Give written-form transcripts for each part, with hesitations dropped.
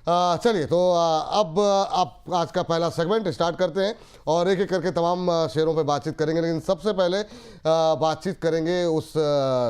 चलिए तो अब आप आज का पहला सेगमेंट स्टार्ट करते हैं और एक एक करके तमाम शेयरों पे बातचीत करेंगे, लेकिन सबसे पहले बातचीत करेंगे उस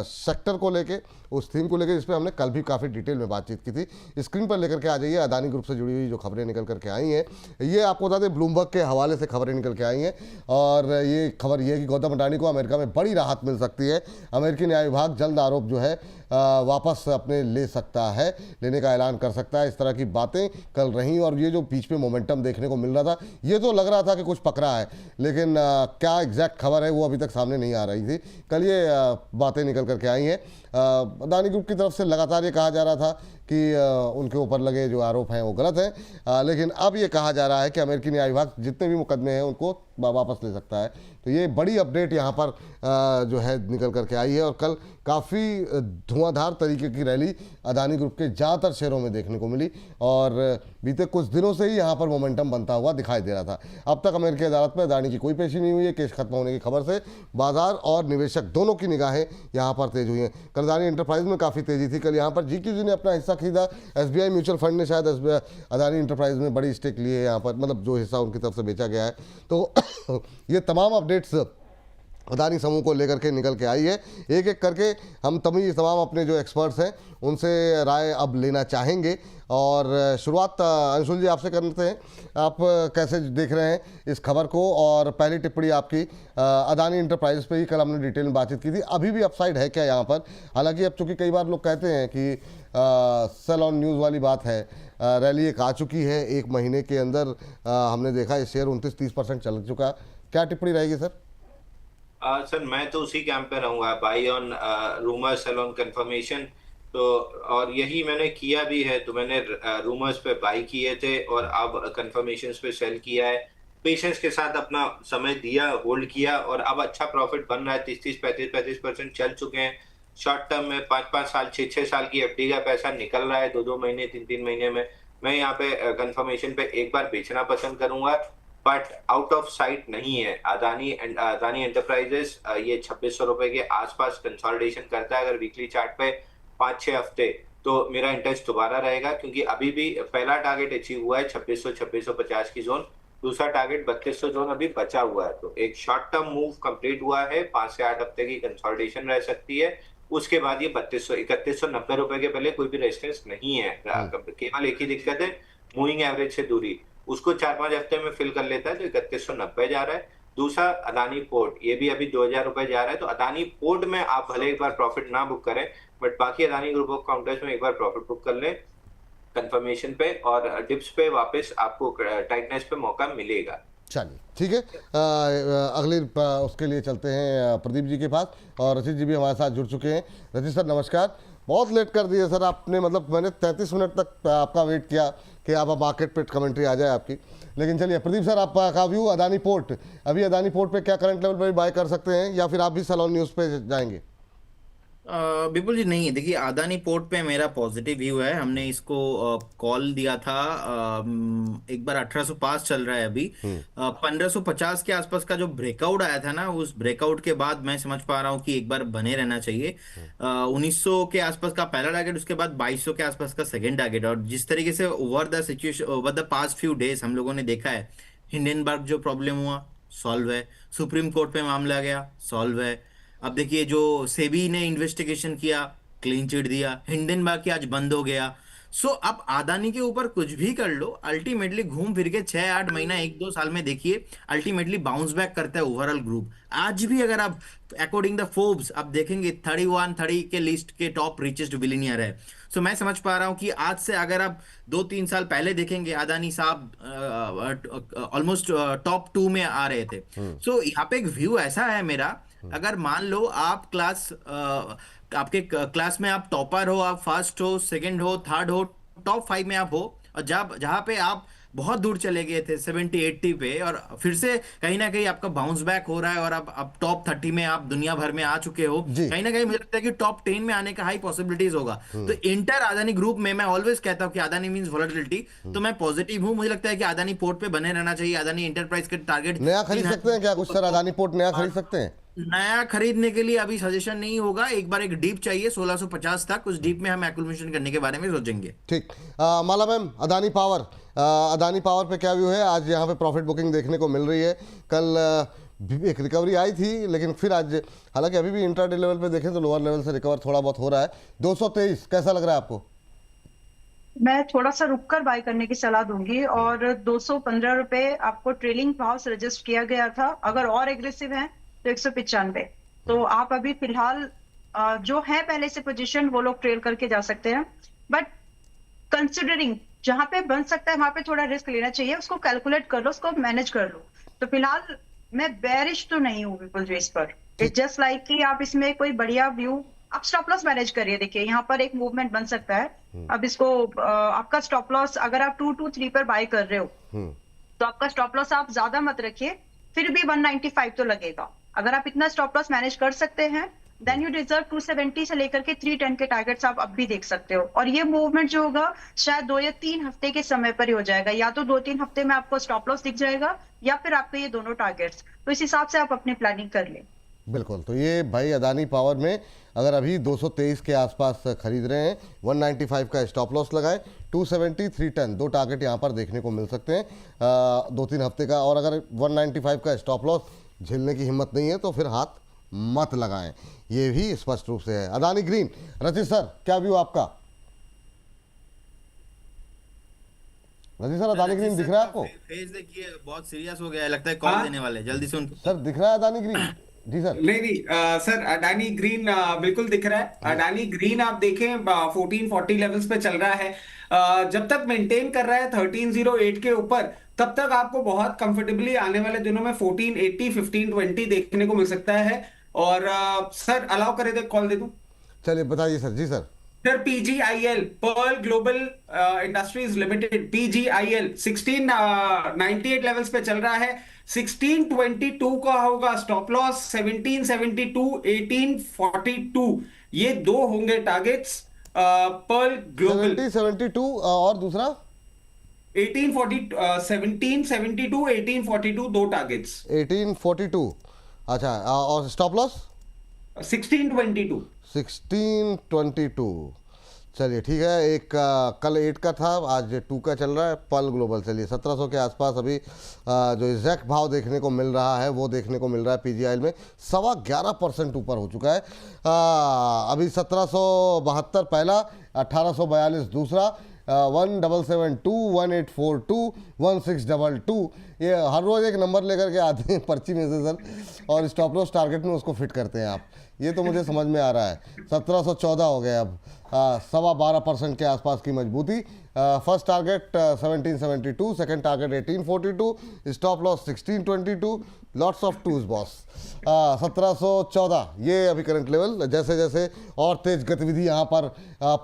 सेक्टर को लेके, उस थीम को लेकर जिस पे हमने कल भी काफ़ी डिटेल में बातचीत की थी। स्क्रीन पर लेकर के आ जाइए अदानी ग्रुप से जुड़ी हुई जो खबरें निकल करके आई हैं। ये आपको बता दें ब्लूमबर्ग के हवाले से खबरें निकल के आई हैं और ये खबर ये है कि गौतम अडानी को अमेरिका में बड़ी राहत मिल सकती है। अमेरिकी न्याय विभाग जल्द आरोप जो है वापस अपने ले सकता है, लेने का ऐलान कर सकता है। इस तरह की बातें कल रहीं और ये जो बीच में मोमेंटम देखने को मिल रहा था, ये तो लग रहा था कि कुछ पकड़ा है, लेकिन क्या एग्जैक्ट खबर है वो अभी तक सामने नहीं आ रही थी। कल ये बातें निकल करके आई हैं। अदानी ग्रुप की तरफ से लगातार ये कहा जा रहा था कि उनके ऊपर लगे जो आरोप हैं वो गलत हैं, लेकिन अब ये कहा जा रहा है कि अमेरिकी न्याय विभाग जितने भी मुकदमे हैं उनको वापस ले सकता है। तो ये बड़ी अपडेट यहाँ पर जो है निकल करके आई है और कल काफ़ी धुआंधार तरीके की रैली अदानी ग्रुप के ज़्यादातर शेयरों में देखने को मिली और बीते कुछ दिनों से ही यहाँ पर मोमेंटम बनता हुआ दिखाई दे रहा था। अब तक अमेरिकी अदालत में अदानी की कोई पेशी नहीं हुई है। केस खत्म होने की खबर से बाजार और निवेशक दोनों की निगाहें यहाँ पर तेज हुई हैं। कल अदानी एंटरप्राइज में काफ़ी तेजी थी। कल यहाँ पर GQG ने अपना हिस्सा खरीदा। SBI म्यूचुअल फंड ने शायद अदानी एंटरप्राइज में बड़ी स्टेक ली है यहाँ पर, मतलब जो हिस्सा उनकी तरफ से बेचा गया है। तो ये तमाम अपडेट्स अदानी समूह को लेकर के निकल के आई है। एक एक करके हम तमाम अपने जो एक्सपर्ट्स हैं उनसे राय अब लेना चाहेंगे और शुरुआत अंशुल जी आपसे करते हैं। आप कैसे देख रहे हैं इस खबर को और पहली टिप्पणी आपकी अदानी एंटरप्राइज पे ही कल हमने डिटेल में बातचीत की थी। अभी भी अपसाइड है क्या यहाँ पर? हालांकि अब चूंकि कई बार लोग कहते हैं कि सेल ऑन न्यूज़ वाली बात है, रैली एक आ चुकी है, एक महीने के अंदर हमने देखा ये शेयर 29-30% चल चुका। क्या टिप्पणी रहेगी सर? सर मैं तो उसी कैंप पे रहूंगा, buy on rumours sell on confirmation. तो और यही मैंने किया भी है। तो मैंने रूमर्स पे बाई किए थे और अब कंफर्मेशंस पे सेल किया है। पेशेंस के साथ अपना समय दिया, होल्ड किया और अब अच्छा प्रॉफिट बन रहा है। 30-35% चल चुके हैं। शॉर्ट टर्म में 5-5 साल 6-6 साल की FD का पैसा निकल रहा है 2-2 महीने 3-3 महीने में। मैं यहाँ पे कंफर्मेशन पे एक बार बेचना पसंद करूंगा, बट आउट ऑफ साइट नहीं है। अदानी एंटरप्राइजेस ये 2600 रुपए के आसपास कंसोलिडेशन करता है अगर वीकली चार्ट पे 5-6 हफ्ते, तो मेरा इंटरेस्ट दोबारा रहेगा क्योंकि अभी भी पहला टारगेट अचीव हुआ है 2600-2650 की जोन। दूसरा टारगेट 3200 जोन अभी बचा हुआ है। तो एक शॉर्ट टर्म मूव कंप्लीट हुआ है, 5 से 8 हफ्ते की कंसोलिडेशन रह सकती है। उसके बाद ये 3190 रुपए के पहले कोई भी रेजिस्टेंस नहीं है। केवल एक ही दिक्कत है, मूविंग एवरेज से दूरी, उसको 4-5 हफ्ते में फिल कर लेता है तो 3190 जा रहा है। दूसरा अदानी पोर्ट, ये भी अभी 2000 रुपए जा रहा है। तो अदानी पोर्ट में आप भले एक बार प्रॉफिट ना बुक करें, बट बाकी अदानी ग्रुप ऑफ काउंटर्स में एक बार प्रॉफिट बुक कर लें कंफर्मेशन पे और डिप्स पे वापस आपको टाइटनेस पे मौका मिलेगा। चलिए ठीक है, अगले उसके लिए चलते हैं प्रदीप जी के पास और रचित जी भी हमारे साथ जुड़ चुके हैं। रचित सर नमस्कार। बहुत लेट कर दिए सर आपने, मतलब मैंने 33 मिनट तक आपका वेट किया कि आप मार्केट पे कमेंट्री आ जाए आपकी, लेकिन चलिए प्रदीप सर आपका व्यू अदानी पोर्ट, अभी अदानी पोर्ट पे क्या करंट लेवल पर बाय कर सकते हैं या फिर आप भी सैलॉन न्यूज़ पे जाएंगे? बिल्कुल जी नहीं, देखिए अदानी पोर्ट पे मेरा पॉजिटिव व्यू है। हमने इसको कॉल दिया था, एक बार 1805 चल रहा है अभी, 1550 के आसपास का जो ब्रेकआउट आया था ना, उस ब्रेकआउट के बाद मैं समझ पा रहा हूँ कि एक बार बने रहना चाहिए। 1900 के आसपास का पहला टारगेट, उसके बाद 2200 के आसपास का सेकेंड टारगेट। और जिस तरीके से over the situation, over the past few days हम लोगों ने देखा है, हिंडनबर्ग जो प्रॉब्लम हुआ सॉल्व है, सुप्रीम कोर्ट पे मामला गया सॉल्व है। अब देखिए जो सेबी ने इन्वेस्टिगेशन किया, क्लीन चिट दिया, हिंडनबर्ग की आज बंद हो गया। सो अब अदानी के ऊपर कुछ भी कर लो, अल्टीमेटली घूम फिर के 6-8 महीना 1-2 साल में देखिए अल्टीमेटली बाउंस बैक करता है ओवरऑल ग्रुप। आज भी अगर आप अकॉर्डिंग द फोर्ब्स आप देखेंगे 31-30 के लिस्ट के टॉप रिचेस्ट बिलियनियर है। सो मैं समझ पा रहा हूं कि आज से अगर आप 2-3 साल पहले देखेंगे अदानी साहब ऑलमोस्ट टॉप 2 में आ रहे थे। सो यहाँ पे एक व्यू ऐसा है मेरा, अगर मान लो आप आपके क्लास में आप टॉपर हो, आप फर्स्ट हो, सेकंड हो, थर्ड हो, टॉप 5 में आप हो, और जहां पे आप बहुत दूर चले गए थे 70-80 पे, और फिर से कहीं ना कहीं आपका बाउंस बैक हो रहा है और आप टॉप 30 में आप दुनिया भर में आ चुके हो, कहीं ना कहीं मुझे लगता है कि टॉप 10 में आने का हाई पॉसिबिलिटीज होगा। तो इंटर अदानी ग्रुप में मैं ऑलवेज कहता हूं कि अदानी मींस वोलेटिलिटी, तो मैं पॉजिटिव हूं। मुझे लगता है कि अदानी पोर्ट पे बने रहना चाहिए। अदानी एंटरप्राइज के टारगेट नया खरीद सकते हैं क्या कुछ सर? अदानी पोर्ट नया खरीद सकते हैं? नया खरीदने के लिए अभी सजेशन नहीं होगा, एक बार एक डीप चाहिए 1650 तक, उस डीप में हम एक्विजिशन करने के बारे में सोचेंगे। ठीक। Mala ma'am, Adani power, Adani power पे क्या व्यू है? आज यहाँ पे प्रॉफिट बुकिंग देखने को मिल रही है। कल भी एक रिकवरी आई थी, लेकिन फिर आज, हालांकि अभी भी इंट्राडे लेवल पे देखें तो लोअर लेवल से रिकवर थोड़ा बहुत हो रहा है। 223 कैसा लग रहा है आपको? मैं थोड़ा सा रुककर बाय करने की सलाह दूंगी, और 215 रुपए आपको ट्रेलिंग भाव सजेस्ट किया गया था। अगर और एग्रेसिव है तो 195। तो आप अभी फिलहाल जो है पहले से पोजीशन, वो लोग ट्रेल करके जा सकते हैं। बट कंसिडरिंग जहां पे बन सकता है वहां पे थोड़ा रिस्क लेना चाहिए, उसको कैलकुलेट कर लो, उसको मैनेज कर लो। तो फिलहाल मैं बेरिश तो नहीं हूँ बिल्कुल भी इस पर। इट्स जस्ट लाइक कि आप इसमें कोई बढ़िया व्यू, आप स्टॉप लॉस मैनेज करिए। देखिए यहाँ पर एक मूवमेंट बन सकता है। अब इसको आपका स्टॉप लॉस अगर आप 223 पर बाय कर रहे हो तो आपका स्टॉप लॉस आप ज्यादा मत रखिए, फिर भी 195 तो लगेगा। अगर आप इतना स्टॉप लॉस मैनेज कर सकते हैं देन यू डिजर्व 270 से लेकर के 310 के टारगेट्स आप अब भी देख सकते हो। और ये मूवमेंट जो होगा शायद 2 या 3 हफ्ते के समय पर ही हो जाएगा, या तो 2-3 हफ्ते में आपको स्टॉप लॉस दिख जाएगा, या फिर आपके ये दोनों टारगेट्स। तो इस हिसाब से आप अपनी प्लानिंग कर लें। बिल्कुल। तो ये भाई अदानी पावर में अगर अभी 223 के आसपास खरीद रहे हैं, 195 का स्टॉप लॉस लगाएं, 270 310 दो टारगेट यहाँ पर देखने को मिल सकते हैं 2-3 हफ्ते का। और अगर 195 का स्टॉप लॉस झेलने की हिम्मत नहीं है तो फिर हाथ मत लगाएं, ये भी स्पष्ट रूप से है। अदानी ग्रीन, रचित सर क्या व्यू आपका? रचित सर, अदानी ग्रीन दिख रहा है आपको? फेस देखिए बहुत सीरियस हो गया है, लगता है कॉल देने वाले, जल्दी से उनको। सर दिख रहा है अदानी ग्रीन? जी सर। नहीं सर, अडानी ग्रीन बिल्कुल दिख रहा है। अडानी ग्रीन आप देखें 1440 लेवल्स पे चल रहा है। जब तक मेंटेन कर रहा है 1308 के ऊपर, तब तक आपको बहुत कंफर्टेबली आने वाले दिनों में 1480 1520 देखने को मिल सकता है। और सर अलाउ करे तो कॉल दे दूं? चलिए बताइए सर। जी sir. Sir PGIL, Pearl Global Industries Limited, PGIL 1698 levels पे चल रहा है। 1622 का होगा स्टॉप लॉस, 1772 1842 ये दो होंगे टारगेट्स। पर्ल ग्लोबल 1772 और दूसरा 1772 1842 दो टारगेट्स। 1842। अच्छा, और स्टॉप लॉस 1622। 1622। चलिए ठीक है। एक कल 8 का था, आज 2 का चल रहा है। पल ग्लोबल, चलिए 1700 के आसपास अभी जो एग्जैक्ट भाव देखने को मिल रहा है वो देखने को मिल रहा है। पीजीआईएल में 11.25% ऊपर हो चुका है। अभी 1772 पहला, 1842 दूसरा, 1772 1842 1622 ये हर रोज़ एक नंबर लेकर के आते हैं पर्ची में से सर, और स्टॉप लॉस टारगेट में उसको फिट करते हैं आप। ये तो मुझे समझ में आ रहा है। 1714 हो गए अब, 12.25% के आसपास की मजबूती। First target 1772, second target 1842, stop loss 1622, lots of twos boss. 1714 ये अभी करंट लेवल। जैसे जैसे और तेज गतिविधि यहाँ पर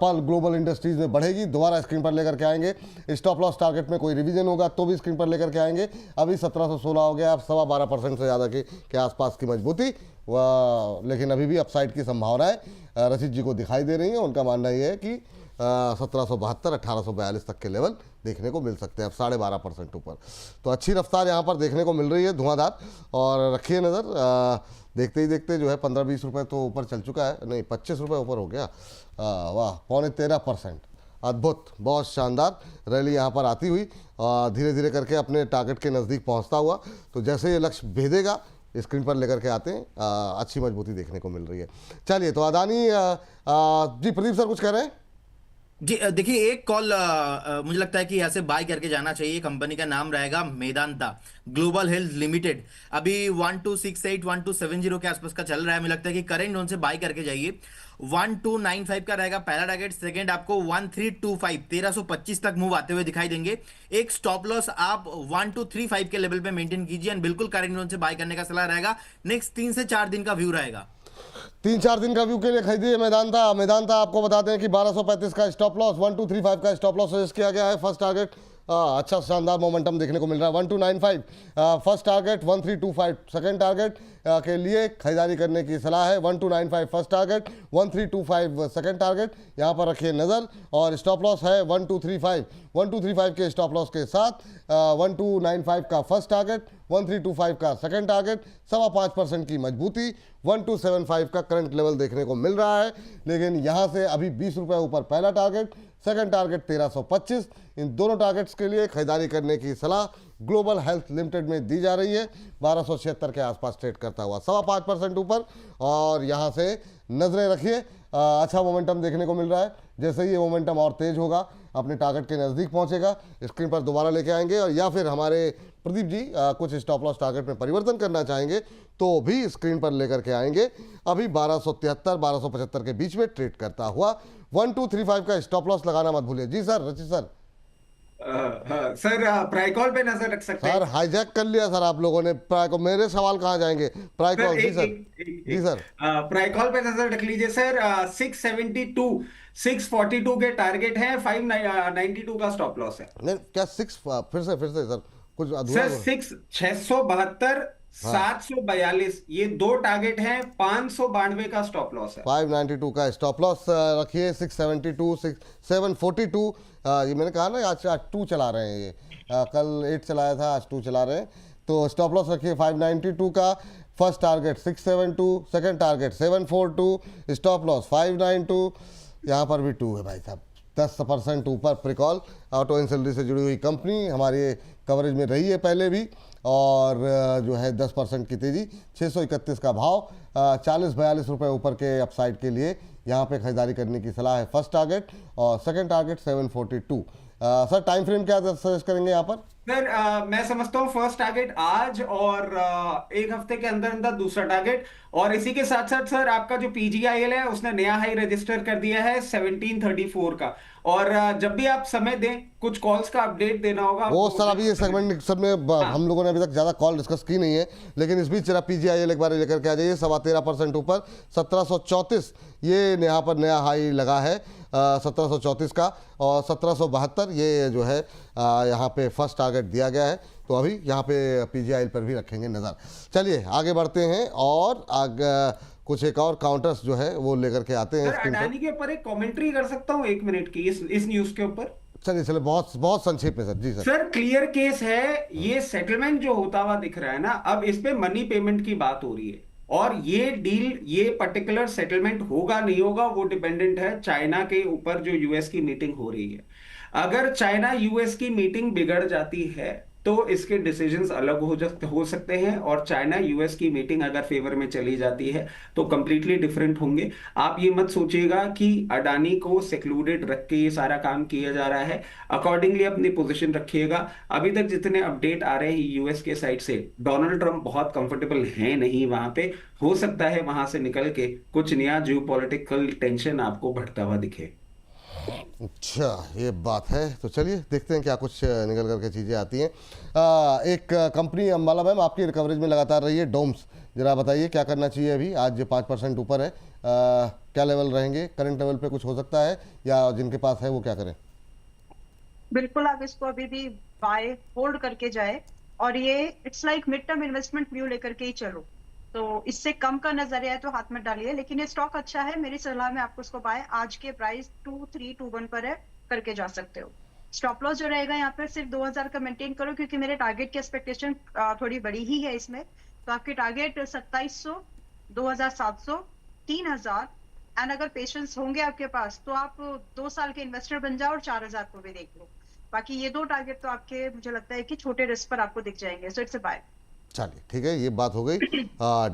पल ग्लोबल इंडस्ट्रीज में बढ़ेगी, दोबारा स्क्रीन पर लेकर के आएंगे। स्टॉप लॉस टारगेट में कोई रिवीजन होगा तो भी स्क्रीन पर लेकर के आएंगे। अभी 1716 हो गया, अब 12.25% से ज़्यादा के आसपास की मजबूती, लेकिन अभी भी अपसाइड की संभावनाएं रचित जी को दिखाई दे रही हैं। उनका मानना ये है कि 1772 1842 तक के लेवल देखने को मिल सकते हैं, अब 12.5% ऊपर। तो अच्छी रफ्तार यहाँ पर देखने को मिल रही है, धुआंधार। और रखिए नज़र, देखते ही देखते जो है 15-20 रुपये तो ऊपर चल चुका है, नहीं 25 रुपये ऊपर हो गया। वाह, 13.25%, अद्भुत, बहुत शानदार रैली यहाँ पर आती हुई धीरे धीरे करके अपने टारगेट के नज़दीक पहुँचता हुआ। तो जैसे ये लक्ष्य भेदेगा स्क्रीन पर लेकर के आते हैं, अच्छी मजबूती देखने को मिल रही है। चलिए, तो अदानी जी, प्रदीप सर कुछ कह रहे हैं? जी देखिए, एक कॉल मुझे लगता है कि यहाँ से बाय करके जाना चाहिए। कंपनी का नाम रहेगा मेदांता ग्लोबल हेल्थ लिमिटेड। अभी 1268 1270 के आसपास का चल रहा है। मुझे लगता है कि करंट जोन से बाय करके जाइए। 1295 का रहेगा पहला टारगेट, सेकंड आपको 1325 1325 तक मूव आते हुए दिखाई देंगे। एक स्टॉप लॉस आप 1235 के लेवल पे मेंटेन कीजिए, एंड बिल्कुल करंट जोन से बाय करने का सलाह रहेगा। नेक्स्ट 3 से 4 दिन का व्यू रहेगा। 3-4 दिन का व्यू के लिए खरीदिए मेदांता। मेदांता आपको बताते हैं कि 1235 का स्टॉप लॉस, 1235 का स्टॉप लॉस सजेस्ट किया गया है। फर्स्ट टारगेट अच्छा शानदार मोमेंटम देखने को मिल रहा है। 1295 फर्स्ट टारगेट, 1325 सेकंड टारगेट के लिए खरीदारी करने की सलाह है। 1295 फर्स्ट टारगेट, 1325 सेकंड टारगेट, यहाँ पर रखिए नज़र। और स्टॉप लॉस है 1235, 1235 के स्टॉप लॉस के साथ 1295 का फर्स्ट टारगेट, 1325 का सेकंड टारगेट, 5.25% की मजबूती, 1275 का करंट लेवल देखने को मिल रहा है। लेकिन यहाँ से अभी 20 रुपये ऊपर पहला टारगेट, सेकंड टारगेट 1325। इन दोनों टारगेट्स के लिए खरीदारी करने की सलाह ग्लोबल हेल्थ लिमिटेड में दी जा रही है। 1276 के आसपास ट्रेड करता हुआ 5.25% ऊपर, और यहाँ से नजरें रखिए। अच्छा मोमेंटम देखने को मिल रहा है। जैसे ही ये मोमेंटम और तेज होगा, अपने टारगेट के नज़दीक पहुंचेगा, स्क्रीन पर दोबारा लेके आएंगे। और या फिर हमारे प्रदीप जी कुछ स्टॉप लॉस टारगेट में परिवर्तन करना चाहेंगे तो भी स्क्रीन पर लेकर के आएंगे। अभी 1273 1275 के बीच में ट्रेड करता हुआ 1235 का स्टॉप लॉस लगाना मत भूलिए। जी सर, रचित सर। सर प्राइकॉल पे नजर रख सकते हैं। सर हाईजैक कर लिया सर आप लोगों ने प्राइकॉल। मेरे सवाल कहाँ जाएंगे? प्राइकॉल। जी सर, जी सर। प्राइकॉल पे नजर रख लीजिए सर। 672 642 के टारगेट हैं, 592 का स्टॉप लॉस है। नहीं क्या 6 फिर से सर कुछ अधूरा सर 672 742 ये दो टारगेट हैं, 592 का स्टॉप लॉस है। 592 का स्टॉप लॉस रखिए। 672 742 ये मैंने कहा ना, आज 2 चला रहे हैं ये। कल 8 चलाया था, आज 2 चला रहे हैं। तो स्टॉप लॉस रखिए 592 का। First target 672, second target 742, stop loss 592। यहाँ पर भी 2 है भाई साहब। 10% ऊपर प्रिकॉल, ऑटो एंसिलरी से जुड़ी हुई कंपनी हमारी कवरेज में रही है पहले भी। और जो है 10% की तेज़ी, 631 का भाव, 40-42 रुपये ऊपर के अपसाइड के लिए यहाँ पे खरीदारी करने की सलाह है। फर्स्ट टारगेट और second target 742। Sir time frame क्या सजेस्ट करेंगे यहाँ पर? सर मैं समझता हूँ फर्स्ट टारगेट आज, और एक हफ्ते के अंदर अंदर दूसरा टारगेट। और इसी के साथ साथ सर आपका जो पीजीआईएल है उसने नया हाई रजिस्टर कर दिया है 1734 का। और जब भी आप समय दें, कुछ कॉल्स का अपडेट देना होगा वो सर। अभी ये सेगमेंट सब में हम लोगों ने अभी तक ज़्यादा कॉल डिस्कस की नहीं है, लेकिन इस बीच जरा पीजीआईएल एक बार लेकर के आ जाइए। 13.25% ऊपर 1734 ये यहाँ पर नया हाई लगा है 1734 का। और 1772 ये जो है यहाँ पे फर्स्ट टारगेट दिया गया है। तो अभी यहाँ पे पीजीआईएल पर भी रखेंगे नज़र। चलिए आगे बढ़ते हैं और आगे कुछ एक और काउंटर्स जो है वो लेकर के आते हैं। सर अडानी के ऊपर एक कमेंट्री कर सकता हूँ 1 मिनट की इस न्यूज के ऊपर? चलिए बहुत संक्षेप में सर। जी सर। सर क्लियर केस है, ये सेटलमेंट जो होता हुआ दिख रहा है ना, अब इस पे मनी पेमेंट की बात हो रही है। और ये डील, ये पर्टिकुलर सेटलमेंट होगा नहीं होगा वो डिपेंडेंट है चाइना के ऊपर, जो यूएस की मीटिंग हो रही है। अगर चाइना यूएस की मीटिंग बिगड़ जाती है तो इसके डिसीजंस अलग हो सकते हैं, और चाइना यूएस की मीटिंग अगर फेवर में चली जाती है तो कंप्लीटली डिफरेंट होंगे। आप ये मत सोचिएगा कि अडानी को सेक्लूडेड रख के ये सारा काम किया जा रहा है। अकॉर्डिंगली अपनी पोजीशन रखिएगा। अभी तक जितने अपडेट आ रहे हैं यूएस के साइड से, डोनाल्ड ट्रंप बहुत कंफर्टेबल है नहीं वहां पे। हो सकता है वहां से निकल के कुछ नया जियोपॉलिटिकल टेंशन आपको बढ़ता हुआ दिखे। अच्छा ये बात है। तो चलिए देखते हैं क्या कुछ निकल करके चीज़ें आती हैं। एक कंपनी अम्बाला मैम आपकी कवरेज में लगातार रही है, डोम्स। जरा बताइए क्या करना चाहिए अभी? आज 5% ऊपर है, क्या लेवल रहेंगे? करंट लेवल पे कुछ हो सकता है, या जिनके पास है वो क्या करें? बिल्कुल आप इसको अभी भी बाय होल्ड करके जाए, और ये it's like mid term investment view लेकर के ही चलो। तो इससे कम का नजरिया है तो हाथ में डालिए, लेकिन ये स्टॉक अच्छा है। मेरी सलाह में आपको इसको बाय, आज के प्राइस 2321 पर है, करके जा सकते हो। स्टॉप लॉस जो रहेगा यहाँ पर सिर्फ 2000 का मेंटेन करो, क्योंकि मेरे टारगेट की एक्सपेक्टेशन थोड़ी बड़ी ही है इसमें। तो आपके टारगेट 2700, 2700, 3000। एंड अगर पेशेंस होंगे आपके पास तो आप 2 साल के इन्वेस्टर बन जाओ और 4000 को भी देख लो। बाकी ये 2 टारगेट तो आपके, मुझे लगता है कि छोटे रिस्क पर आपको दिख जाएंगे। So it's a buy. चलिए ठीक है, ये बात हो गई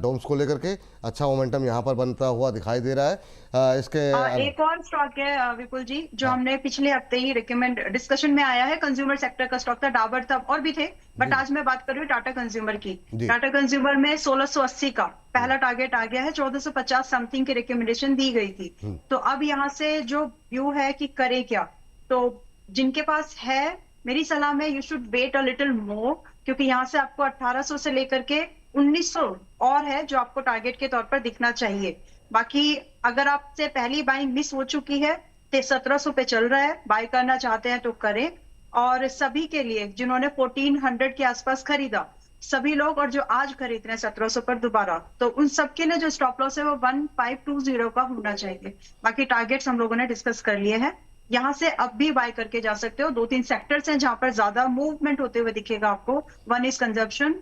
डोम्स को लेकर के। अच्छा मोमेंटम यहाँ पर बनता हुआ दिखाई दे रहा है। इसके एक और स्टॉक है विपुल जी, जो हमने पिछले हफ्ते ही रिकमेंड डिस्कशन में आया है, कंज्यूमर सेक्टर का स्टॉक था, डाबर था, और भी थे, बट आज मैं बात कर रही हूँ टाटा कंज्यूमर की। टाटा कंज्यूमर में 1680 का पहला टारगेट आ गया है, 1450 समथिंग की रिकमेंडेशन दी गई थी। तो अब यहाँ से जो व्यू है कि करे क्या, तो जिनके पास है, मेरी सलाह में you should wait a little more, क्योंकि यहाँ से आपको 1800 से लेकर के 1900 और है जो आपको टारगेट के तौर पर दिखना चाहिए। बाकी अगर आपसे पहली बाइंग मिस हो चुकी है तो 1700 पे चल रहा है, बाय करना चाहते हैं तो करें। और सभी के लिए जिन्होंने 1400 के आसपास खरीदा, सभी लोग, और जो आज खरीद रहे हैं 1700 पर दोबारा, तो उन सब के लिए जो स्टॉप लॉस है वो 1520 का होना चाहिए। बाकी टारगेट्स हम लोगों ने डिस्कस कर लिए हैं। यहाँ से अब भी बाय करके जा सकते हो। 2-3 सेक्टर्स हैं जहां पर ज्यादा मूवमेंट होते हुए दिखेगा आपको। One is consumption,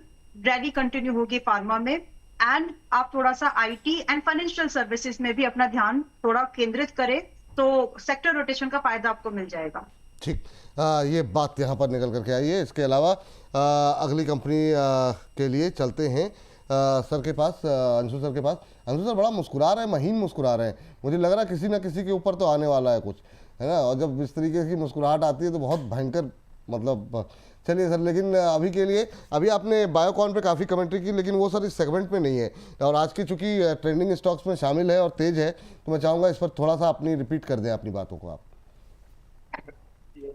rally continue होगी फार्मा में, एंड आप थोड़ा सा आईटी एंड फाइनेंशियल सर्विसेज में भी अपना ध्यान थोड़ा केंद्रित करें, तो सेक्टर रोटेशन का फायदा आपको मिल जाएगा। ठीक, ये बात यहाँ पर निकल करके आई है। इसके अलावा अगली कंपनी के लिए चलते हैं सर के पास, अंशु सर के पास। अंशु सर बड़ा मुस्कुरा रहे हैं, महीन मुस्कुरा रहे हैं। मुझे लग रहा है किसी ना किसी के ऊपर तो आने वाला है कुछ, है ना। और जब इस तरीके की मुस्कुराहट आती है तो बहुत भयंकर, मतलब चलिए सर। लेकिन अभी के लिए, अभी आपने बायोकॉन पे काफ़ी कमेंट्री की, लेकिन वो सर इस सेगमेंट में नहीं है, और आज की चूंकि ट्रेंडिंग स्टॉक्स में शामिल है और तेज है, तो मैं चाहूँगा इस पर थोड़ा सा अपनी रिपीट कर दें अपनी बातों को आप।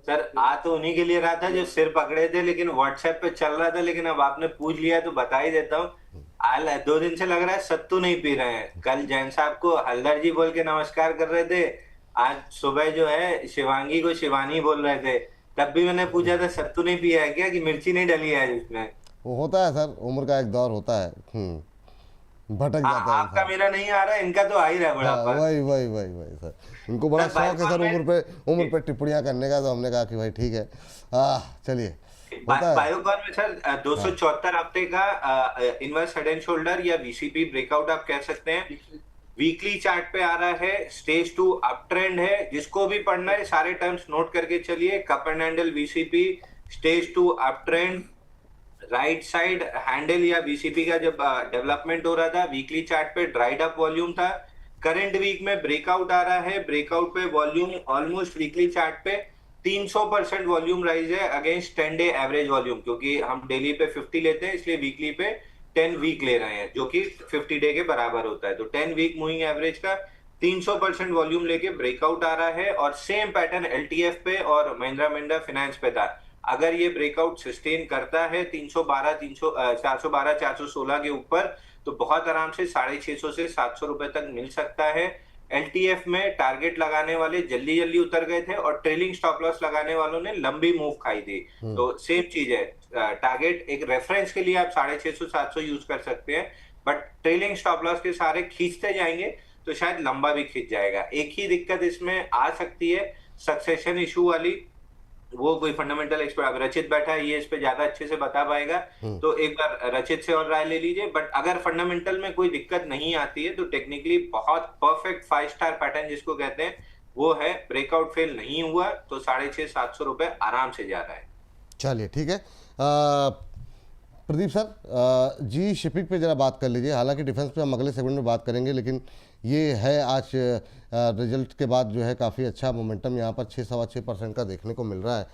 सर आ तो उन्हीं के लिए रहा था जो सिर पकड़े थे, लेकिन व्हाट्सएप पे चल रहा था, लेकिन अब आपने पूछ लिया तो बता ही देता हूँ। आज 2 दिन से लग रहा है सत्तू नहीं पी रहे हैं। कल जैन साहब को हल्दर जी बोल के नमस्कार कर रहे थे, आज सुबह जो है शिवांगी को शिवानी बोल रहे थे। तब भी मैंने पूछा था सत्तू नहीं पिया है क्या, कि मिर्ची नहीं डली है उसमें। वो होता है सर, उम्र का एक दौर होता है, भटक जाता है। आपका मेरा नहीं आ रहा, इनका तो आ ही रहा है बुढ़ापा। वही सर, इनको बड़ा सर, शौक है सर बायोकॉन उम्र पे टिप्पणियां करने का। तो हमने कहा कि भाई ठीक है, चलिए होता है। बायोकॉन में सर 274 हफ्ते का इनवर्स हेड एंड शोल्डर या वीसीपी ब्रेकआउट आप कह सकते हैं। वीकली चार्ट पे आ रहा है, स्टेज 2 अप ट्रेंड है। जिसको भी पढ़ना है सारे टर्म्स नोट करके चलिए। Cup and handle VCP, stage 2 up trend, right side handle या वीसीपी का जब डेवलपमेंट हो रहा था, वीकली चार्ट पे ड्राइड अप वॉल्यूम था। करंट वीक में ब्रेकआउट आ रहा है, ब्रेकआउट पे वॉल्यूम ऑलमोस्ट वीकली चार्ट पे 300% वॉल्यूम राइज है अगेंस्ट 10 डे एवरेज वॉल्यूम, क्योंकि हम डेली पे 50 लेते हैं, इसलिए वीकली पे 10 वीक ले रहे हैं, जो कि 50 डे के बराबर होता है। तो 10 वीक मूविंग एवरेज का 300% वॉल्यूम लेके ब्रेकआउट आ रहा है। और सेम पैटर्न एलटीएफ पे और महिंद्रा महिंद्रा फाइनेंस पे था। अगर ये ब्रेकआउट सस्टेन करता है 412 416 के ऊपर, तो बहुत आराम से 650 से 700 रुपए तक मिल सकता है। एलटीएफ में टारगेट लगाने वाले जल्दी जल्दी उतर गए थे, और ट्रेलिंग स्टॉप लॉस लगाने वालों ने लंबी मूव खाई थी। तो सेम चीज है, टारगेट एक रेफरेंस के लिए आप 650 700 यूज कर सकते हैं, बट ट्रेलिंग स्टॉप लॉस के सारे खींचते जाएंगे तो शायद लंबा भी खींच जाएगा। एक ही दिक्कत इसमें आ सकती है, सक्सेशन इशू वाली। वो कोई फंडामेंटल एक्सपर्ट, अब रचित बैठा है, ये इस पे ज्यादा अच्छे से बता पाएगा, तो एक बार रचित से और राय ले लीजिए। बट अगर फंडामेंटल में कोई दिक्कत नहीं आती है तो टेक्निकली बहुत परफेक्ट 5 स्टार पैटर्न जिसको कहते हैं वो है। ब्रेकआउट फेल नहीं हुआ तो 650-700 रुपए आराम से जा रहा है। चलिए ठीक है। प्रदीप सर, जी शिपिंग पे जरा बात कर लीजिए। हालांकि डिफेंस पे हम अगले सेगमेंट में बात करेंगे, लेकिन ये है आज रिजल्ट के बाद जो है काफ़ी अच्छा मोमेंटम यहाँ पर 6-6.25% का देखने को मिल रहा है।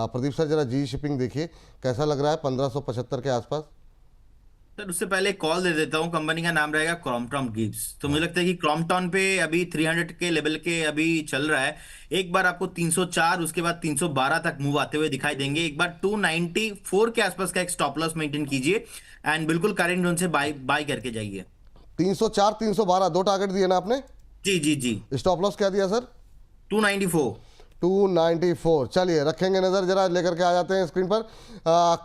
प्रदीप सर जरा जी शिपिंग देखिए कैसा लग रहा है 1575 के आसपास। सर उससे पहले कॉल दे देता हूँ। कंपनी का नाम रहेगा क्रॉम्पटन गिब्स। तो मुझे लगता है कि क्रॉम्पटन पे अभी 300 के लेवल के अभी चल रहा है। एक बार आपको 304 उसके बाद 312 तक मूव आते हुए दिखाई देंगे। एक बार 294 के आसपास का एक स्टॉप लॉस मेंटेन कीजिए एंड बिल्कुल करेंट जोन से बाय करके जाइए। 304 312 दो टारगेट दिए ना आपने? जी जी जी। स्टॉप लॉस क्या दिया सर? 294। चलिए रखेंगे नज़र, जरा लेकर के आ जाते हैं स्क्रीन पर।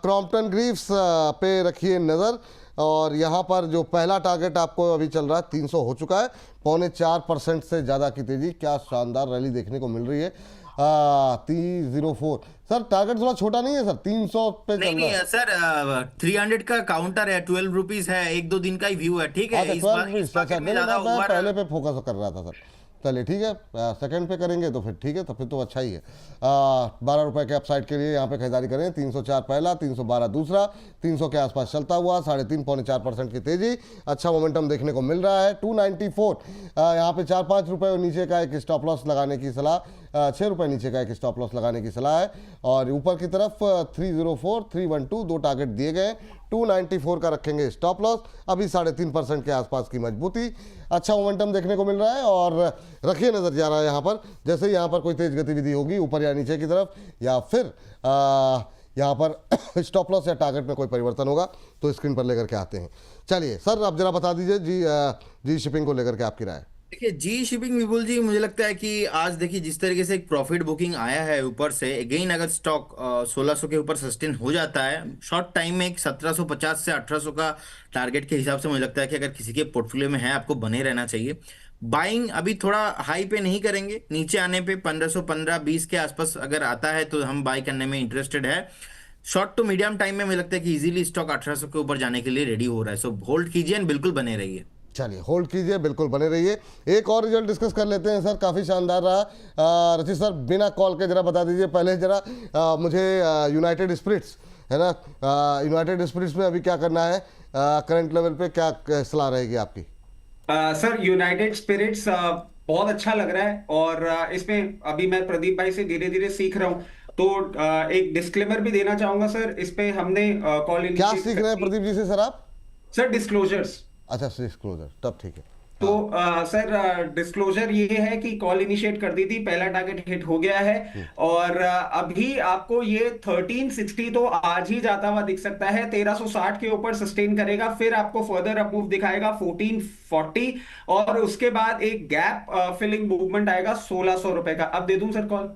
क्रॉम्पटन ग्रीव्स पे रखिए नज़र। और यहाँ पर जो पहला टारगेट आपको अभी चल रहा है 300 हो चुका है, 0.25% से ज़्यादा की तेज़ी। क्या शानदार रैली देखने को मिल रही है। 304 सर, टारगेट थोड़ा छोटा नहीं है सर? 300 पे चल रहा है सर। 300 का काउंटर है, 12 रुपीज है, 1-2 दिन का ही व्यू है। ठीक है, पहले पे फोकस कर रहा था सर। चलिए ठीक है, सेकंड पे करेंगे तो फिर ठीक है, तो फिर तो अच्छा ही है। 12 रुपए के अपसाइड के लिए यहाँ पे खरीदारी करें। 304 पहला, 312 दूसरा, 300 के आसपास चलता हुआ 3.5-4% की तेजी। अच्छा मोमेंटम देखने को मिल रहा है। 294 यहाँ पे 4-5 रुपये नीचे का एक स्टॉप लॉस लगाने की सलाह, 6 रुपये नीचे का एक स्टॉप लॉस लगाने की सलाह है। और ऊपर की तरफ 304 312 दो टारगेट दिए गए। 294 का रखेंगे स्टॉप लॉस। अभी 3.5% के आसपास की मजबूती, अच्छा मोमेंटम देखने को मिल रहा है। और रखिए नज़र जा रहा है यहाँ पर, जैसे ही यहाँ पर कोई तेज गतिविधि होगी ऊपर या नीचे की तरफ, या फिर यहाँ पर स्टॉप लॉस या टारगेट में कोई परिवर्तन होगा तो स्क्रीन पर लेकर के आते हैं। चलिए सर, आप जरा बता दीजिए जी शिपिंग को लेकर के आपकी राय। देखिए जी शिपिंग विपुल जी, मुझे लगता है कि आज देखिए जिस तरीके से एक प्रॉफिट बुकिंग आया है ऊपर से, अगेन अगर स्टॉक 1600 के ऊपर सस्टेन हो जाता है शॉर्ट टाइम में, एक 1750 से 1800 का टारगेट के हिसाब से मुझे लगता है कि अगर किसी के पोर्टफोलियो में है आपको बने रहना चाहिए। बाइंग अभी थोड़ा हाई पे नहीं करेंगे, नीचे आने पे 1515-20 के आसपास अगर आता है तो हम बाई करने में इंटरेस्टेड है। शॉर्ट टू मीडियम टाइम में मुझे लगता है कि इजीली स्टॉक 1800 के ऊपर जाने के लिए रेडी हो रहा है, सो होल्ड कीजिए एंड बिल्कुल बने रहिए। चलिए होल्ड कीजिए, बिल्कुल बने रहिए। एक और रिजल्ट डिस्कस कर लेते हैं सर, काफ़ी शानदार रहा। रचित सर बिना कॉल के जरा बता दीजिए पहले जरा मुझे यूनाइटेड स्पिरिट्स है ना, यूनाइटेड स्पिरिट्स में अभी क्या करना है, करंट लेवल पे क्या सलाह रहेगी आपकी? सर यूनाइटेड स्पिरिट्स बहुत अच्छा लग रहा है, और इसमें अभी मैं प्रदीप भाई से धीरे धीरे सीख रहा हूँ, तो एक डिस्क्लेमर भी देना चाहूंगा सर। इस पे हमने कॉल क्या सीख रहे हैं प्रदीप जी से सर आप? Sir disclosures. अच्छा डिस्क्लोजर, तब ठीक है। तो सर डिस्क्लोजर ये है कि कॉल इनिशिएट कर दी थी, पहला टारगेट हिट हो गया है, और अभी आपको ये 1360 तो आज ही जाता हुआ दिख सकता है, 1360 के ऊपर सस्टेन करेगा, फिर आपको फर्दर अप मूव दिखाएगा 1440, और उसके बाद एक गैप फिलिंग मूवमेंट आएगा 1600 रुपए का। अब दे दूं सर कॉल?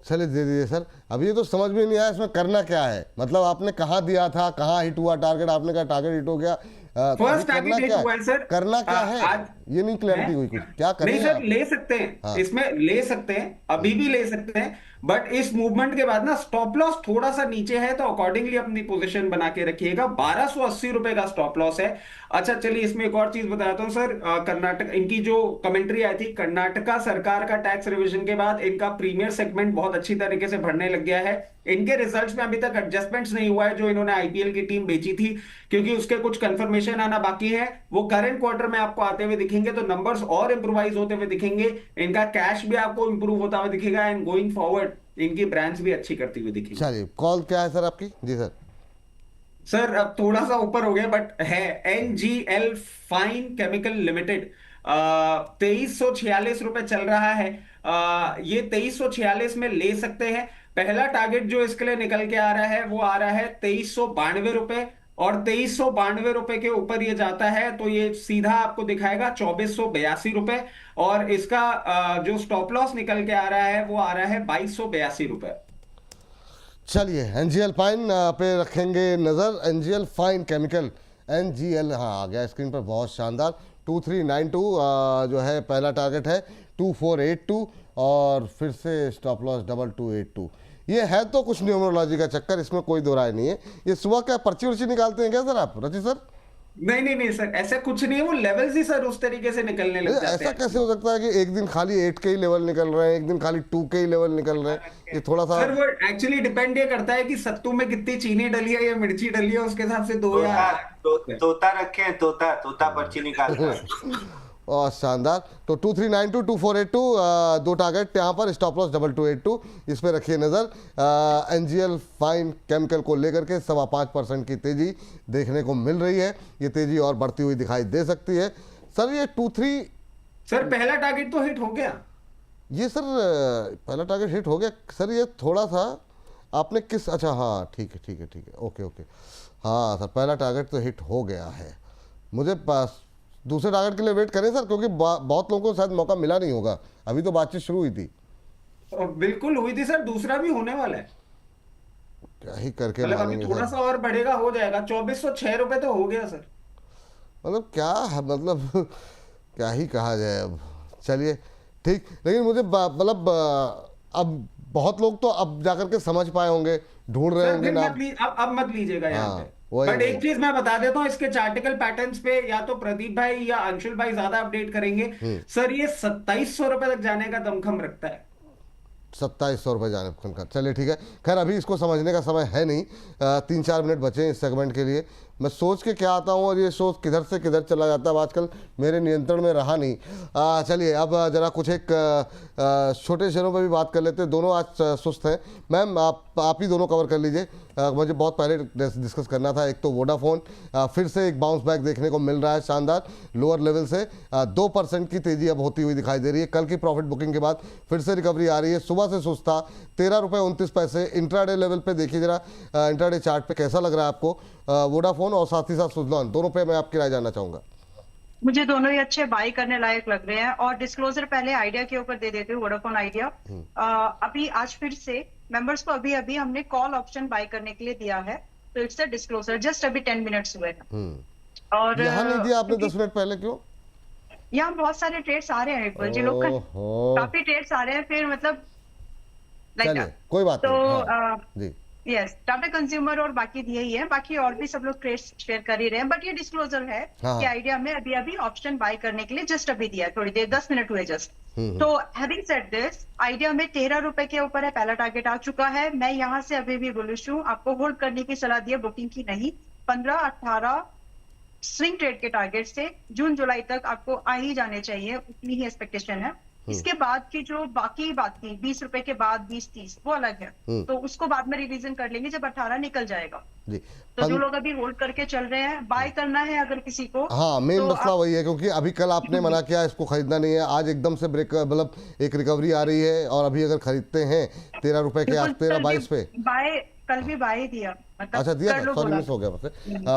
चलिए दे दीजिए सर। अब ये तो समझ में नहीं आया इसमें करना क्या है, मतलब आपने कहाँ दिया था, कहाँ हिट हुआ टारगेट, आपने कहा टारगेट हिट हो गया, तो फर्स्ट टारगेट हिट हुआ है सर। करना क्या है आज ये नहीं क्लैरिटी हुई कुछ, क्या करें नहीं सर, आप? ले सकते हैं हाँ। इसमें, ले सकते हैं, अभी भी ले सकते हैं, बट इस मूवमेंट के बाद ना स्टॉप लॉस थोड़ा सा नीचे है, तो अकॉर्डिंगली अपनी पोजीशन बना के रखिएगा। 1280 रुपए का स्टॉप लॉस है। अच्छा चलिए इसमें एक और चीज बताता हूँ सर, कर्नाटक, इनकी जो कमेंट्री आई थी, कर्नाटका सरकार का टैक्स रिविजन के बाद इनका प्रीमियर सेगमेंट बहुत अच्छी तरीके से बढ़ने लग गया है। इनके रिजल्ट्स में अभी तक एडजस्टमेंट्स नहीं हुआ है जो इन्होंने आईपीएल की टीम बेची थी, क्योंकि उसके कुछ कंफर्मेशन आना बाकी है, वो करंट क्वार्टर में आपको आते हुए दिखेंगे, तो नंबर्स और इंप्रूवाइज होते हुए दिखेंगे, इनका कैश भी आपको इंप्रूव होता हुआ दिखेगा, एंड गोइंग फॉरवर्ड इनकी ब्रांड्स भी अच्छी करती हुई दिखेगी। चलिए कॉल क्या है सर आपकी? जी सर। सर अब थोड़ा सा ऊपर हो गया बट है, एनजीएल फाइन केमिकल लिमिटेड, 2346 रुपए चल रहा है। ये 2346 में ले सकते हैं। पहला टारगेट जो इसके लिए निकल के आ रहा है वो आ रहा है 2392 रुपए, और 2392 रुपए के ऊपर ये जाता है तो ये सीधा आपको दिखाएगा 2482 रुपए, और इसका जो स्टॉप लॉस निकल के आ रहा है वो आ रहा है 2282 रुपए। चलिए एनजीएल फाइन पे रखेंगे नज़र, एनजीएल फाइन केमिकल, एनजीएल हाँ आ गया स्क्रीन पर, बहुत शानदार। 2392 जो है पहला टारगेट है, 2482, और फिर से स्टॉप लॉस 2282। ये है तो कुछ न्यूमरोलॉजी का चक्कर, इसमें कोई दो राय नहीं है। ये सुबह क्या पर्ची उर्ची निकालते हैं क्या सर आप, रचित सर? नहीं सर, ऐसा कुछ नहीं है, वो लेवल्स ही सर उस तरीके से निकलने लग जाते ऐसा हैं। कैसे हो सकता है कि एक दिन खाली 8 के ही लेवल निकल रहे हैं, एक दिन खाली 2 के ही लेवल निकल रहे हैं? ये थोड़ा सा सर वो एक्चुअली डिपेंड ये करता है कि सत्तू में कितनी चीनी डली है या मिर्ची डली है, उसके हिसाब से दो या तोता रखे हैं, तोता पर्ची निकालता है। और शानदार। तो 2392 2482 दो टारगेट यहाँ पर, स्टॉप लॉस 2282, इस पे रखिए नज़र। एनजीएल फाइन केमिकल को लेकर के 5.25% की तेज़ी देखने को मिल रही है, ये तेज़ी और बढ़ती हुई दिखाई दे सकती है। सर ये 23 सर पहला टारगेट तो हिट हो गया। ये सर पहला टारगेट हिट हो गया सर, ये थोड़ा सा आपने किस, अच्छा हाँ ठीक है ओके हाँ सर पहला टारगेट तो हिट हो गया है। मुझे पास दूसरे टारगेट के लिए वेट करें सर, क्योंकि बहुत लोगों को शायद मौका मिला नहीं होगा, अभी तो बातचीत शुरू हुई थी। बिल्कुल हुई थी सर, दूसरा भी होने वाला है, क्या ही करके मतलब अभी मानेंगे थोड़ा सर, सा और बढ़ेगा, हो जाएगा 2406 रुपए तो हो गया सर। मतलब क्या मतलब क्या ही कहा जाए अब। चलिए ठीक, लेकिन मुझे मतलब अब बहुत लोग तो अब जाकर के समझ पाए होंगे, ढूंढ रहे सर होंगे फिर ना। अब मत लीजिएगा यहाँ हाँ, पे। वही बट वही। एक चीज मैं बता देता हूँ, इसके चार्टिकल पैटर्न्स पे या तो प्रदीप भाई या अंशुल भाई ज्यादा अपडेट करेंगे। सर ये 2700 रुपए तक जाने का दमखम रखता है। 2700 रुपये जाने का, चलिए ठीक है। खैर अभी इसको समझने का समय है नहीं, 3-4 मिनट बचे इस सेगमेंट के लिए। मैं सोच के क्या आता हूँ और ये सोच किधर से किधर चला जाता है, आजकल मेरे नियंत्रण में रहा नहीं। चलिए अब जरा कुछ एक छोटे शेयरों पर भी बात कर लेते हैं। दोनों आज सुस्त हैं। मैम आप ही दोनों कवर कर लीजिए, मुझे बहुत पहले डिस्कस करना था। एक तो वोडाफोन फिर से एक बाउंस बैक देखने को मिल रहा है शानदार लोअर लेवल से, 2% की तेज़ी अब होती हुई दिखाई दे रही है। कल की प्रॉफिट बुकिंग के बाद फिर से रिकवरी आ रही है। सुबह से सुस्त था, 13 रुपये 29 पैसे। इंट्राडे लेवल पे देखिए जरा, इंट्राडे चार्ट पे कैसा लग रहा है आपको वोडाफोन, और साथ ही साथ सुजलॉन, दोनों पे मैं आपकी राय जानना चाहूँगा। मुझे दोनों ही अच्छे बाई करने लायक लग रहे हैं। और डिस्क्लोजर पहले आइडिया के ऊपर दे देते हूँ, वोडाफोन आइडिया। अभी आज फिर से मेंबर्स को अभी अभी हमने कॉल ऑप्शन बाई करने के लिए दिया है, तो इट्स अ डिस्क्लोजर, जस्ट अभी 10 मिनट्स हुए हैं। और यहाँ नहीं दिया आपने 10 मिनट पहले, क्यों? यहाँ बहुत सारे ट्रेड्स आ रहे हैं विपुल जी, लोग काफी ट्रेड्स आ रहे हैं, फिर मतलब चलिए कोई बात तो नहीं। जी यस, टाटा कंज्यूमर और बाकी दिए ही है, बाकी और भी सब लोग ट्रेड्स शेयर कर ही रहे हैं। बट ये डिस्क्लोजर है कि आइडिया में अभी अभी ऑप्शन बाय करने के लिए जस्ट अभी दिया है, थोड़ी देर 10 मिनट हुए जस्ट। तो हैविंग सेड दिस, आइडिया में 13 रुपए के ऊपर है, पहला टारगेट आ चुका है। मैं यहाँ से अभी भी बुलिश हूँ, आपको होल्ड करने की सलाह दी है, बुकिंग की नहीं। 15-18 स्विंग ट्रेड के टारगेट से जून जुलाई तक आपको आ ही जाने चाहिए, उतनी ही एक्सपेक्टेशन है। इसके बाद की जो बाकी बात थी 20 रुपए के बाद 20-30, वो अलग है, तो उसको बाद में रिवीजन कर लेंगे जब 18 निकल जाएगा जी। तो जो लोग अभी होल्ड करके चल रहे हैं, बाय करना है अगर किसी को, हाँ मेन तो मसला वही है, क्योंकि अभी कल आपने मना किया इसको खरीदना नहीं है, आज एकदम से ब्रेक, मतलब एक रिकवरी आ रही है, और अभी अगर खरीदते हैं 13 रुपए के, आज 13-22 पे बाय, कल भी बाय दिया, मतलब अच्छा दिया था, सॉरी मिस हो गया बस।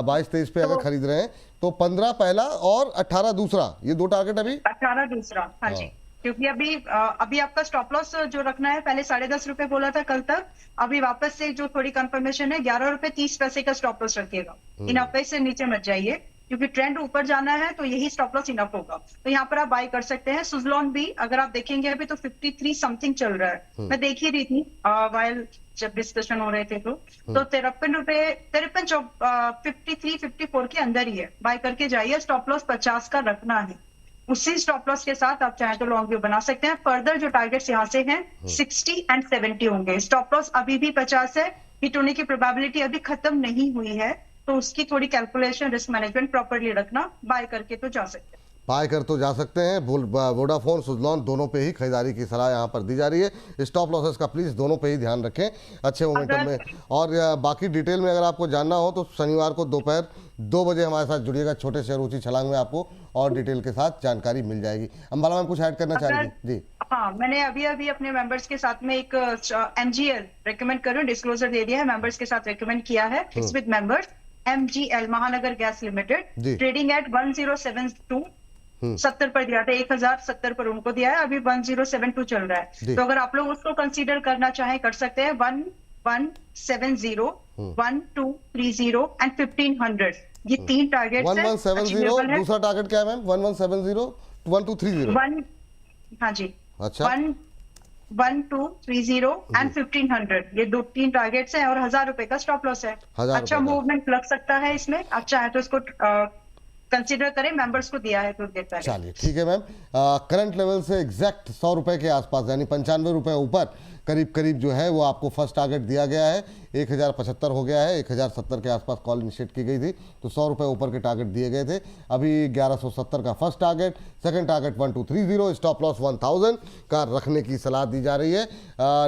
22-23 पे अगर खरीद रहे हैं तो 15 पहला और 18 दूसरा, ये दो टारगेट अभी। 18 दूसरा, हाँ जी, क्योंकि अभी आपका स्टॉप लॉस जो रखना है, पहले 10.5 रुपए बोला था कल तक, अभी वापस से जो थोड़ी कंफर्मेशन है 11 रुपए 30 पैसे का स्टॉप लॉस रखिएगा। इनफ से नीचे मत जाइए, क्योंकि ट्रेंड ऊपर जाना है तो यही स्टॉप लॉस इनफ होगा। तो यहाँ पर आप बाय कर सकते हैं। सुजलॉन भी अगर आप देखेंगे अभी तो 53 समथिंग चल रहा है, मैं देख ही रही थी वाइल जब डिस्कशन हो रहे थे, तो 53 रुपए 53-54 के अंदर ही है, बाय करके जाइए। स्टॉप लॉस 50 का रखना है, उसी स्टॉप लॉस के साथ आप चाहे तो लॉन्ग व्यू बना सकते हैं। फर्दर जो टारगेट्स यहाँ से हैं 60 एंड 70 होंगे। स्टॉप लॉस अभी भी 50 है, हिट होने की प्रोबेबिलिटी अभी खत्म नहीं हुई है, तो उसकी थोड़ी कैलकुलेशन, रिस्क मैनेजमेंट प्रॉपर्ली रखना। बाय करके तो जा सकते हैं, बाय कर तो जा सकते हैं। वोडाफोन, सुजलॉन दोनों पे ही खरीदारी की सलाह यहाँ पर दी जा रही है। स्टॉप लॉसेस का प्लीज दोनों पे ही ध्यान रखें अच्छे मोमेंटम में। और बाकी डिटेल में अगर आपको जानना हो तो शनिवार को दोपहर 2 बजे हमारे साथ जुड़िएगा, छोटे शेयर ऊंची छलांग में आपको और डिटेल के साथ जानकारी मिल जाएगी। अंबाला मैम कुछ ऐड करना चाहेंगी? जी हाँ, मैंने अभी अभी अपने मेंबर्स के साथ में एक MGL रेकमेंड कर रही हूँ, डिस्क्लोजर दे दिया है, मेंबर्स के साथ रेकमेंड किया है। इट्स विद मेंबर्स, MGL महानगर गैस लिमिटेड, ट्रेडिंग एट 1072 70 पर दिया था, 1070 पर उनको दिया है, अभी 1072 चल रहा है। तो अगर आप लोग उसको कंसीडर करना चाहें कर सकते हैं। 1170, 1230 एंड 1500, ये 3 टारगेट 1170, दूसरा टारगेट क्या है मैम? 1170, 1230, हाँ जी, अच्छा 1230 एंड 1500, ये 2-3 टारगेट्स हैं और 1000 रुपए का स्टॉप लॉस है। अच्छा मूवमेंट लग सकता है इसमें, अच्छा है तो इसको कंसीडर करें, मेंबर्स को दिया है तो देता है। चलिए ठीक है मैम। करंट लेवल से एग्जैक्ट 100 रुपए के आसपास, यानी 95 रुपए ऊपर करीब करीब जो है वो आपको फर्स्ट टारगेट दिया गया है। 1075 हो गया है, 1070 के आसपास कॉल इनिशिएट की गई थी, तो 100 रुपए ऊपर के टारगेट दिए गए थे। अभी 1170 का first target, second target 1230, stop loss 1000 का रखने की सलाह दी जा रही है।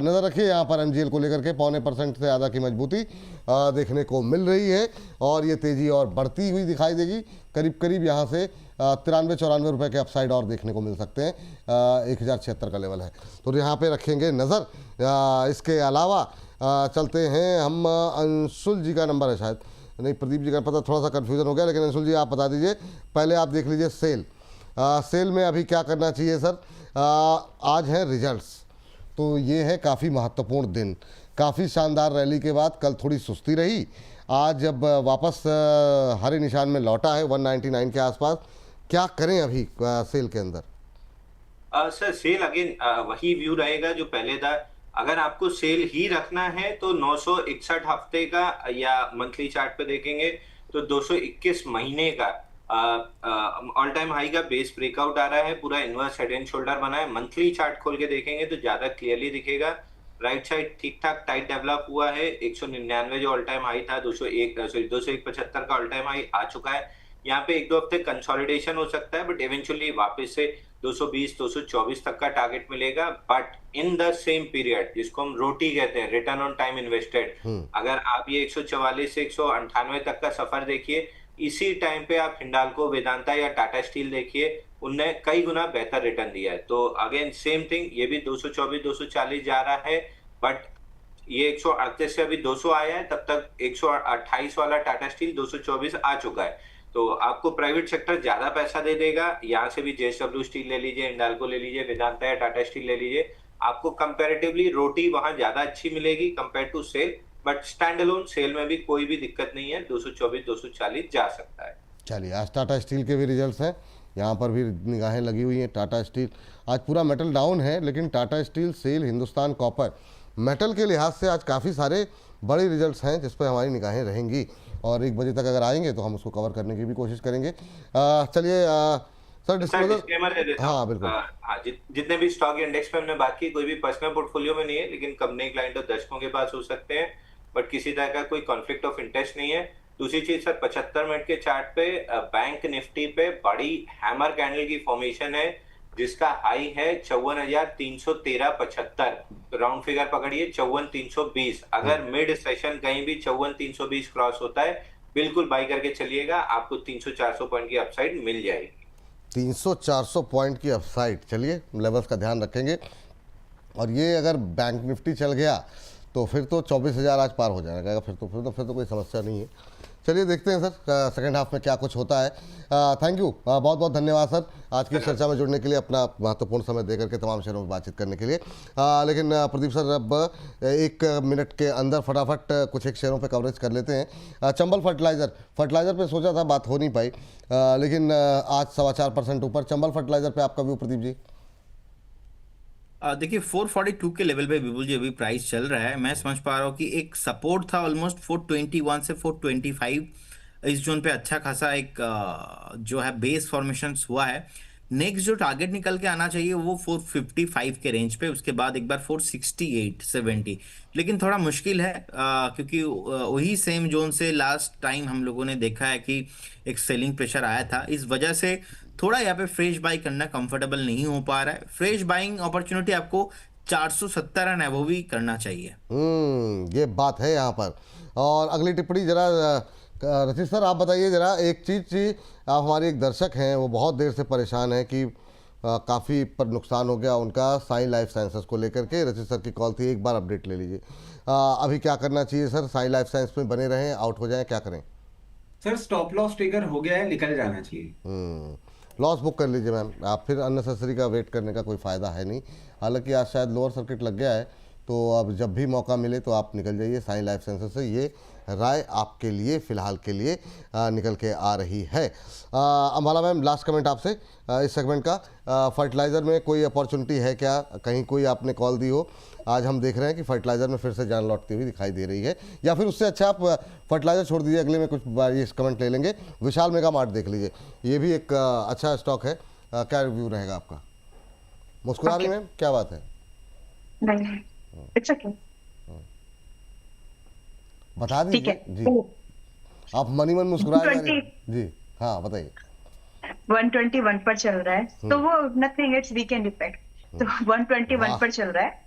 नज़र रखिए यहाँ पर MGL को लेकर के 0.25% से ज़्यादा की मजबूती देखने को मिल रही है, और ये तेज़ी और बढ़ती हुई दिखाई देगी। करीब करीब यहाँ से 93-94 रुपए के अपसाइड और देखने को मिल सकते हैं। 1076 का लेवल है, तो यहाँ पे रखेंगे नज़र। इसके अलावा चलते हैं हम, अंशुल जी का नंबर है शायद, नहीं प्रदीप जी का पता, थोड़ा सा कन्फ्यूजन हो गया, लेकिन अंशुल जी आप बता दीजिए। पहले आप देख लीजिए सेल, सेल में अभी क्या करना चाहिए सर? आज है रिजल्ट्स, तो ये है काफ़ी महत्वपूर्ण दिन। काफ़ी शानदार रैली के बाद कल थोड़ी सुस्ती रही, आज जब वापस हरे निशान में लौटा है 199 के आसपास, क्या करें अभी सेल के अंदर? सर सेल अगेन वही व्यू रहेगा जो पहले था। अगर आपको सेल ही रखना है तो 961 हफ्ते का या मंथली चार्ट पे देखेंगे तो 221 महीने का ऑल टाइम हाई का बेस ब्रेकआउट आ रहा है, पूरा इनवर्स हेड एंड शोल्डर बना है। मंथली चार्ट खोल के देखेंगे तो ज्यादा क्लियरली दिखेगा। राइट साइड ठीक ठाक टाइट डेवलप हुआ है। 199 जो ऑल टाइम हाई था, 201.75 का ऑल टाइम हाई आ चुका है। यहाँ पे 1-2 हफ्ते कंसोलिडेशन हो सकता है, बट इवेंचुअली वापस से 220-224 तक का टारगेट मिलेगा। But in the same period, जिसको हम रोटी कहते हैं, रिटर्न ऑन टाइम इन्वेस्टेड, अगर आप ये 144 से 198 तक का सफर देखिए, इसी टाइम पे आप हिंडाल्को, वेदांता या टाटा स्टील देखिए, उनने कई गुना बेहतर रिटर्न दिया है। तो अगेन सेम थिंग, ये भी 224-240 जा रहा है, बट ये 138 से अभी 200 आया है, तब तक 128 वाला टाटा स्टील 224 आ चुका है। तो आपको प्राइवेट सेक्टर ज्यादा पैसा दे देगा। यहाँ से भी जेएसडब्ल्यू स्टील ले लीजिए, हिंडाल्को ले लीजिए, वेदांता या टाटा स्टील ले लीजिए, आपको कंपैरेटिवली रोटी वहां ज्यादा अच्छी मिलेगी compare to SAIL. But standalone SAIL में भी कोई भी दिक्कत नहीं है, 224 240 जा सकता है। चलिए, आज टाटा स्टील के भी रिजल्ट्स हैं, यहाँ पर भी निगाहें लगी हुई हैं। टाटा स्टील आज पूरा मेटल डाउन है, लेकिन Tata steel, SAIL, Hindustan copper metal के लिहाज से आज काफ़ी सारे बड़े रिजल्ट्स हैं जिस पर हमारी निगाहें रहेंगी, और 1 बजे तक अगर आएंगे तो हम उसको कवर करने की भी कोशिश करेंगे। चलिए सर, डिस्क्लेमर दे देता हूं। हाँ बिल्कुल। जितने भी स्टॉक इंडेक्स पे हमने बात की, कोई भी पर्सनल पोर्टफोलियो में नहीं है, लेकिन कंपनी क्लाइंट और दर्शकों के पास हो सकते हैं, बट किसी तरह का कोई कॉन्फ्लिक्ट ऑफ इंटरेस्ट नहीं है। दूसरी चीज सर, 75 मिनट के चार्ट पे बैंक निफ्टी पे बड़ी हैमर कैंडल की फॉर्मेशन है, जिसका हाई है 54,313.75, राउंड फिगर पकड़िए 54,320। अगर मिड सेशन कहीं भी 54,320 क्रॉस होता है, बिल्कुल बाई करके चलिएगा, आपको 300-400 पॉइंट की अपसाइड मिल जाएगी। 300-400 पॉइंट की अपसाइड, चलिए लेवल्स का ध्यान रखेंगे। और ये अगर बैंक निफ्टी चल गया तो फिर तो 24,000 आज पार हो जाएगा, फिर तो कोई समस्या नहीं है। चलिए देखते हैं सर सेकंड हाफ में क्या कुछ होता है। थैंक यू, बहुत बहुत धन्यवाद सर आज की चर्चा में जुड़ने के लिए, अपना महत्वपूर्ण समय देकर के तमाम शेयरों में बातचीत करने के लिए। लेकिन प्रदीप सर, अब 1 मिनट के अंदर फटाफट कुछ एक शेयरों पे कवरेज कर लेते हैं। चंबल फर्टिलाइज़र पे सोचा था बात हो नहीं पाई, लेकिन आज 4.25% ऊपर। चंबल फर्टिलाइज़र पे आपका व्यू प्रदीप जी? देखिए 442 के लेवल पे विपुल जी अभी प्राइस चल रहा है। मैं समझ पा रहा हूँ कि एक सपोर्ट था ऑलमोस्ट 421 से 425, इस जोन पे अच्छा खासा एक जो है बेस फॉर्मेशन हुआ है। नेक्स्ट जो टारगेट निकल के आना चाहिए वो 455 के रेंज पे, उसके बाद एक बार 468 70, लेकिन थोड़ा मुश्किल है क्योंकि वही सेम जोन से लास्ट टाइम हम लोगों ने देखा है कि एक सेलिंग प्रेशर आया था। इस वजह से थोड़ा यहाँ पे फ्रेश बाई करना कंफर्टेबल नहीं हो पा रहा है। फ्रेश बाइंग अपॉर्चुनिटी आपको 470 एंड अबव ही करना चाहिए। ये बात है यहाँ पर। और अगली टिप्पणी जरा रचित सर आप बताइए जरा, एक चीज़ आप हमारे एक दर्शक हैं, वो बहुत देर से परेशान है कि काफ़ी पर नुकसान हो गया उनका साइन लाइफ साइंसेस को लेकर के। रचित सर की कॉल थी, एक बार अपडेट ले लीजिए। अभी क्या करना चाहिए सर? साइन लाइफ साइंस में बने रहें, आउट हो जाएं, क्या करें? सर स्टॉप लॉस ट्रिगर हो गया है, निकल जाना चाहिए। लॉस बुक कर लीजिए मैम, आप फिर अननेसेसरी का वेट करने का कोई फ़ायदा है नहीं। हालांकि आज शायद लोअर सर्किट लग गया है, तो अब जब भी मौका मिले तो आप निकल जाइए साइन लाइफ साइंसेस से। ये राय आपके लिए फ़िलहाल के लिए निकल के आ रही है। अम्बाला मैम, लास्ट कमेंट आपसे इस सेगमेंट का। फर्टिलाइज़र में कोई अपॉर्चुनिटी है क्या? कहीं कोई आपने कॉल दी हो? आज हम देख रहे हैं कि फर्टिलाइज़र में फिर से जान लौटती हुई दिखाई दे रही है, या फिर उससे अच्छा आप फर्टिलाइज़र छोड़ दीजिए, अगले में कुछ ये कमेंट ले लेंगे। विशाल मेगा मार्ट देख लीजिए, ये भी एक अच्छा स्टॉक है। क्या रिव्यू रहेगा आपका? मुस्कुरा रही मैम, क्या बात है? नहीं, इट्स ओके, बता दीजिए जी, आप मनी मन मुस्कुरा जी। हाँ बताइए। 121 पर चल रहा है, तो वो नथिंग, इट्स वीकेंड इफेक्ट, तो 121 पर चल रहा है।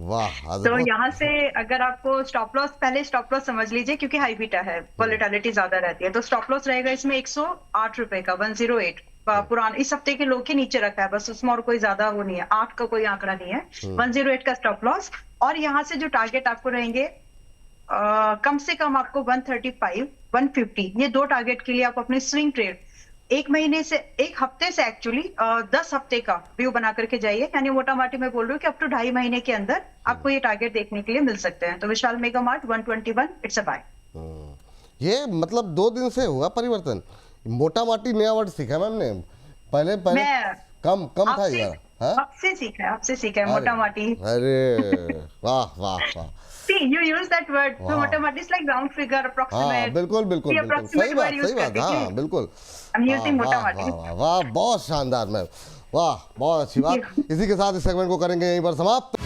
वाह। तो यहाँ से अगर आपको स्टॉप लॉस, पहले स्टॉप लॉस समझ लीजिए क्योंकि हाई बीटा है, वोलेटिलिटी ज्यादा रहती है, तो स्टॉप लॉस रहेगा इसमें 108 रुपए का, 108 पुराना इस हफ्ते के लो के नीचे रखा है बस, उसमें और कोई ज्यादा वो नहीं है, 8 का कोई आंकड़ा नहीं है। 108 का स्टॉप लॉस, और यहाँ से जो टारगेट आपको रहेंगे कम से कम आपको 135 150, ये 2 टारगेट के लिए आप अपने स्विंग ट्रेड 1 हफ्ते से एक्चुअली 10 हफ्ते का व्यू बना करके जाइए, यानी मोटा माटी मैं बोल रही हूँ कि अप टू 2.5 महीने के अंदर आपको ये टारगेट देखने के लिए मिल सकते हैं। तो Vishal Mega Mart 121, it's a buy. ये मतलब 2 दिन से हुआ परिवर्तन, मोटा माटी नया वर्ड सीखा मैम ने, पहले कम था यार। आपसे सीखा है मोटा माटी। अरे वाह वाह वाह। See, you use that word. So मोटा माटी is like round figure, approximate. हाँ बिल्कुल सही बात। हाँ बिल्कुल। I'm using मोटा माटी। वाह बहुत शानदार मैम, वाह बहुत अच्छी बात। इसी के साथ इस सेगमेंट को करेंगे यहीं पर समाप्त।